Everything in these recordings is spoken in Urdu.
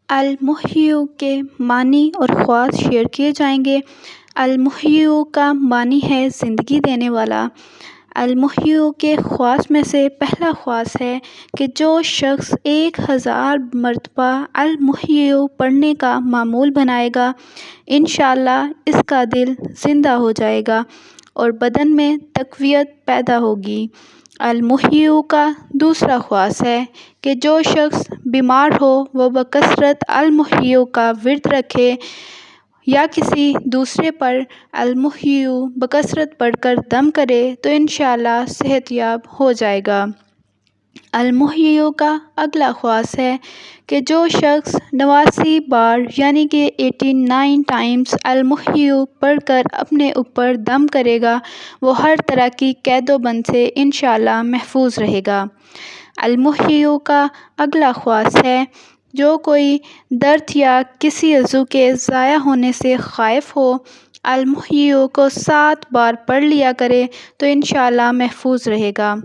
المحیو کے معنی اور خواص شیئر کیے جائیں گے۔ المحیو کا معنی ہے زندگی دینے والا۔ المحیو کے خواص میں سے پہلا خواص ہے کہ جو شخص 1000 مرتبہ المحیو پڑھنے کا معمول بنائے گا، انشاءاللہ اس کا دل زندہ ہو جائے گا اور بدن میں تقویت پیدا ہوگی۔ المحیو کا دوسرا خواص ہے کہ جو شخص بیمار ہو وہ بکثرت المحیو کا ورد رکھے یا کسی دوسرے پر المحیو بکثرت پڑھ کر دم کرے تو انشاءاللہ صحت یاب ہو جائے گا۔ المحیو کا اگلا خواص ہے کہ جو شخص 89 بار یعنی کہ 89 ٹائمز المحیو پڑھ کر اپنے اوپر دم کرے گا وہ ہر طرح کی قید و بند سے انشاءاللہ محفوظ رہے گا۔ المحیو کا اگلا خواص ہے جو کوئی درد یا کسی عضو کے ضائع ہونے سے خائف ہو، المحیو کو 7 بار پڑھ لیا کرے تو انشاءاللہ محفوظ رہے گا۔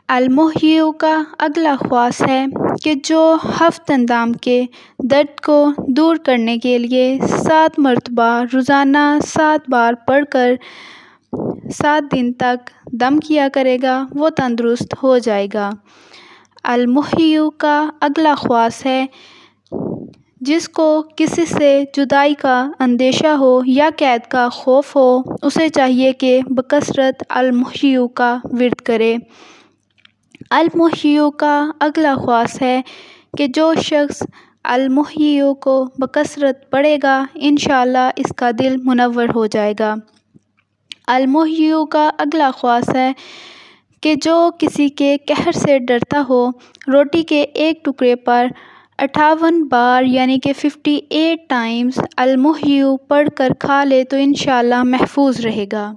المحیو کا اگلا خواص ہے کہ جو ہفت اندام کے درد کو دور کرنے کے لیے 7 مرتبہ روزانہ 7 بار پڑھ کر 7 دن تک دم کیا کرے گا وہ تندرست ہو جائے گا۔ المحیو کا اگلا خواص ہے جس کو کسی سے جدائی کا اندیشہ ہو یا قید کا خوف ہو اسے چاہیے کہ بکثرت المحیو کا ورد کرے۔ المحیو کا اگلا خواص ہے کہ جو شخص المحیو کو بکثرت پڑھے گا انشاءاللہ اس کا دل منور ہو جائے گا۔ المحیو کا اگلا خواص ہے کہ جو کسی کے قہر سے ڈرتا ہو روٹی کے ایک ٹکڑے پر 58 بار یعنی کہ 58 ٹائمز المحیو پڑھ کر کھا لے تو انشاءاللہ محفوظ رہے گا۔